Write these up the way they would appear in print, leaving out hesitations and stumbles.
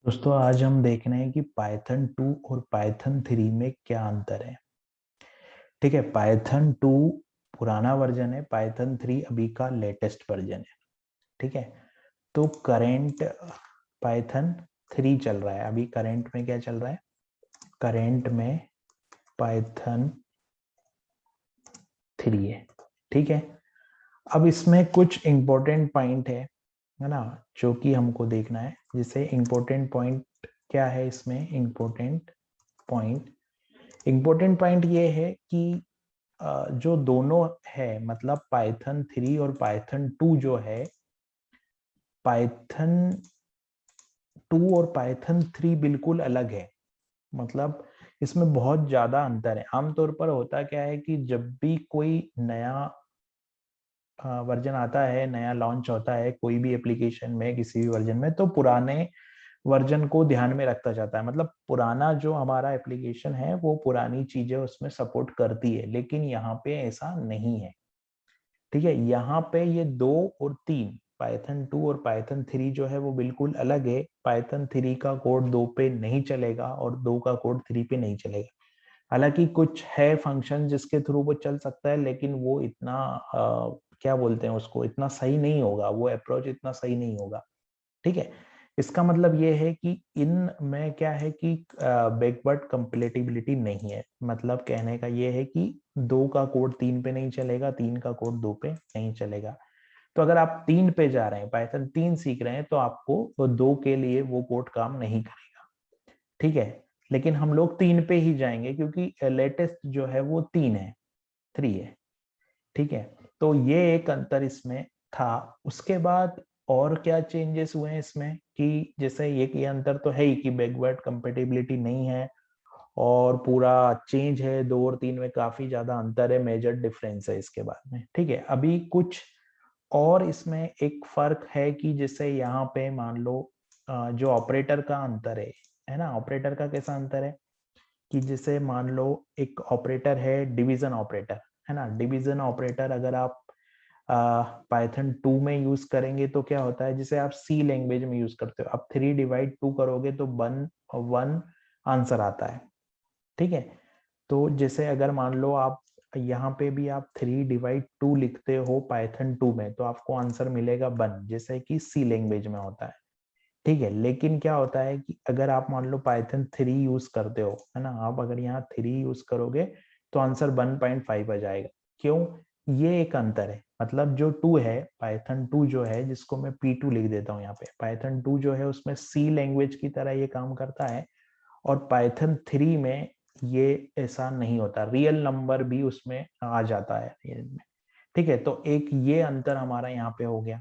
दोस्तों आज हम देख रहे हैं कि पाइथन 2 और पाइथन 3 में क्या अंतर है। ठीक है, पाइथन 2 पुराना वर्जन है, पाइथन 3 अभी का लेटेस्ट वर्जन है। ठीक है, तो करेंट पाइथन 3 चल रहा है। अभी करेंट में क्या चल रहा है? करेंट में पाइथन 3 है। ठीक है, अब इसमें कुछ इंपॉर्टेंट पॉइंट है ना, जो कि हमको देखना है। जिसे इंपॉर्टेंट पॉइंट क्या है इसमें? इंपॉर्टेंट पॉइंट ये है कि जो दोनों है, मतलब पाइथन 3 और पाइथन 2 जो है, पाइथन 2 और पाइथन 3 बिल्कुल अलग है। मतलब इसमें बहुत ज्यादा अंतर है। आमतौर पर होता क्या है कि जब भी कोई नया वर्जन आता है, नया लॉन्च होता है कोई भी एप्लीकेशन में, किसी भी वर्जन में, तो पुराने वर्जन को ध्यान में रखा जाता है। मतलब पुराना जो हमारा एप्लीकेशन है वो पुरानी चीजें उसमें सपोर्ट करती है, लेकिन यहाँ पे ऐसा नहीं है। ठीक है, यहाँ पे ये 2 और 3, पाइथन 2 और पाइथन 3 जो है वो बिल्कुल अलग है। पाइथन 3 का कोड 2 पे नहीं चलेगा और 2 का कोड 3 पे नहीं चलेगा। हालांकि कुछ है फंक्शन जिसके थ्रू वो चल सकता है, लेकिन वो इतना क्या बोलते हैं उसको, इतना सही नहीं होगा, वो अप्रोच इतना सही नहीं होगा। ठीक है, इसका मतलब ये है कि इन में क्या है कि बैकवर्ड कंपेटिबिलिटी नहीं है। मतलब कहने का ये है कि 2 का कोड 3 पे नहीं चलेगा, 3 का कोड 2 पे नहीं चलेगा। तो अगर आप 3 पे जा रहे हैं, पाइथन 3 सीख रहे हैं, तो आपको वो 2 के लिए वो कोड काम नहीं करेगा। ठीक है, लेकिन हम लोग 3 पे ही जाएंगे क्योंकि लेटेस्ट जो है वो 3 है, 3 है। ठीक है, तो ये एक अंतर इसमें था। उसके बाद और क्या चेंजेस हुए हैं इसमें कि जैसे ये अंतर तो है ही कि बैकवर्ड कंपेटिबिलिटी नहीं है, और पूरा चेंज है। 2 और 3 में काफी ज्यादा अंतर है, मेजर डिफरेंस है इसके बाद में। ठीक है, अभी कुछ और इसमें एक फर्क है कि जैसे यहाँ पे मान लो जो ऑपरेटर का अंतर है ना, ऑपरेटर का कैसा अंतर है कि जैसे मान लो एक ऑपरेटर है डिवीजन ऑपरेटर, है ना। डिवीजन ऑपरेटर अगर आप पाइथन 2 में यूज करेंगे तो क्या होता है, जैसे आप सी लैंग्वेज में यूज करते हो, आप 3/2 करोगे तो 1 आंसर आता है। ठीक है, तो जैसे अगर मान लो आप यहाँ पे भी आप 3/2 लिखते हो पाइथन 2 में, तो आपको आंसर मिलेगा 1, जैसे कि सी लैंग्वेज में होता है। ठीक है, लेकिन क्या होता है कि अगर आप मान लो पाइथन 3 यूज करते हो, है ना, आप अगर यहाँ 3 यूज करोगे तो आंसर 1.5 आ जाएगा। क्यों? ये एक अंतर है। मतलब जो 2 है, पाइथन 2 जो है, जिसको मैं P2 लिख देता हूँ यहाँ पे, पाइथन 2 जो है उसमें सी लैंग्वेज की तरह ये काम करता है, और पाइथन 3 में ये ऐसा नहीं होता, रियल नंबर भी उसमें आ जाता है रियल में। ठीक है, तो एक ये अंतर हमारा यहाँ पे हो गया।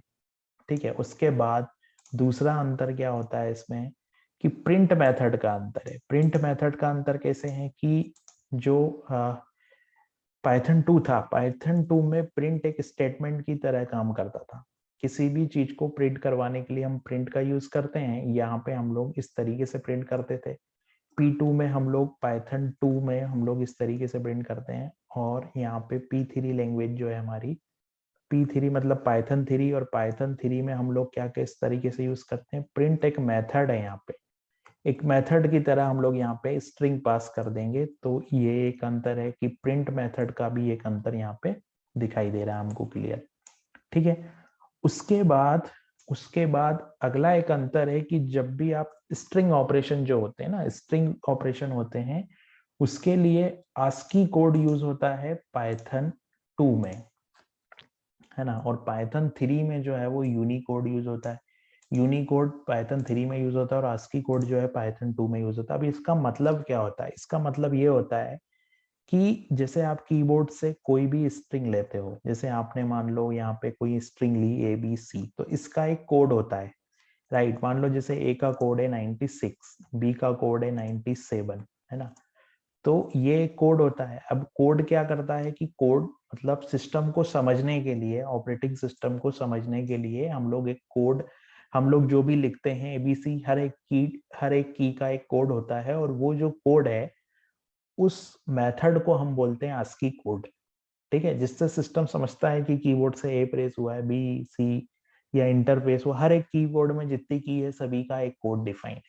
ठीक है, उसके बाद दूसरा अंतर क्या होता है इसमें कि प्रिंट मेथड का अंतर है। प्रिंट मेथड का अंतर कैसे है कि जो पाइथन 2 था, पाइथन 2 में प्रिंट एक स्टेटमेंट की तरह काम करता था। किसी भी चीज को प्रिंट करवाने के लिए हम प्रिंट का यूज करते हैं। यहाँ पे हम लोग इस तरीके से प्रिंट करते थे। P2 में हम लोग, पाइथन 2 में हम लोग इस तरीके से प्रिंट करते हैं। और यहाँ पे P3 लैंग्वेज जो है हमारी, P3 मतलब पाइथन 3, और पाइथन 3 में हम लोग क्या किस तरीके से यूज करते हैं, प्रिंट एक मेथड है। यहाँ पे एक मेथड की तरह हम लोग यहाँ पे स्ट्रिंग पास कर देंगे। तो ये एक अंतर है कि प्रिंट मेथड का भी एक अंतर यहाँ पे दिखाई दे रहा है हमको, क्लियर। ठीक है, उसके बाद अगला एक अंतर है कि जब भी आप स्ट्रिंग ऑपरेशन जो होते हैं ना, स्ट्रिंग ऑपरेशन होते हैं, उसके लिए आस्की कोड यूज होता है पाइथन 2 में, है ना। और पाइथन 3 में जो है वो यूनिकोड यूज होता है। यूनिकोड पाइथन 3 में यूज होता है और आस्की कोड जो है पाइथन 2 में यूज होता है। अब इसका मतलब क्या होता है? इसका मतलब ये होता है कि जैसे आप कीबोर्ड से कोई भी स्ट्रिंग लेते हो, जैसे आपने मान लो यहाँ पे कोई स्ट्रिंग ली ABC, तो इसका एक कोड होता है, राइट। मान लो जैसे A का कोड है 96, B का कोड है 97, है ना। तो ये कोड होता है। अब कोड क्या करता है कि कोड मतलब सिस्टम को समझने के लिए, ऑपरेटिंग सिस्टम को समझने के लिए हम लोग एक कोड, हम लोग जो भी लिखते हैं ABC, हर एक की का एक कोड होता है, और वो जो कोड है उस मेथड को हम बोलते हैं आस्की कोड। ठीक है, जिससे सिस्टम समझता है कि कीबोर्ड से ए प्रेस हुआ है, बी सी, या इंटरफेस हुआ, हर एक कीबोर्ड में जितनी की है सभी का एक कोड डिफाइन है।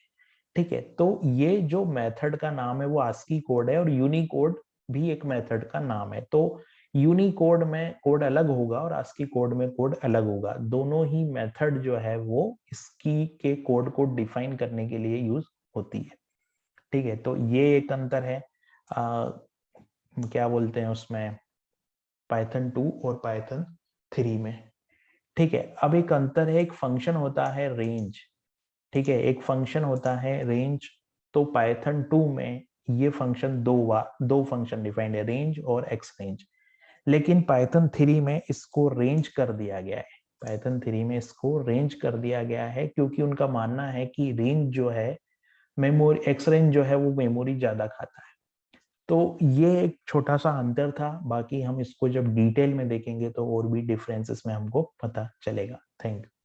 ठीक है, तो ये जो मेथड का नाम है वो आस्की कोड है और यूनिकोड भी एक मेथड का नाम है। तो यूनिकोड में कोड अलग होगा और आस्की कोड में कोड अलग होगा। दोनों ही मेथड जो है वो इसकी के कोड को डिफाइन करने के लिए यूज होती है। ठीक है, तो ये एक अंतर है क्या बोलते हैं उसमें, पाइथन 2 और पाइथन 3 में। ठीक है, अब एक अंतर है, एक फंक्शन होता है रेंज। ठीक है, एक फंक्शन होता है रेंज। तो पाइथन 2 में ये फंक्शन दो फंक्शन डिफाइंड है, रेंज और एक्स रेंज। लेकिन पाइथन 3 में इसको रेंज कर दिया गया है। पाइथन 3 में इसको रेंज कर दिया गया है क्योंकि उनका मानना है कि रेंज जो है मेमोरी, एक्स रेंज जो है वो मेमोरी ज्यादा खाता है। तो ये एक छोटा सा अंतर था। बाकी हम इसको जब डिटेल में देखेंगे तो और भी डिफरेंसेस में हमको पता चलेगा। Thank you.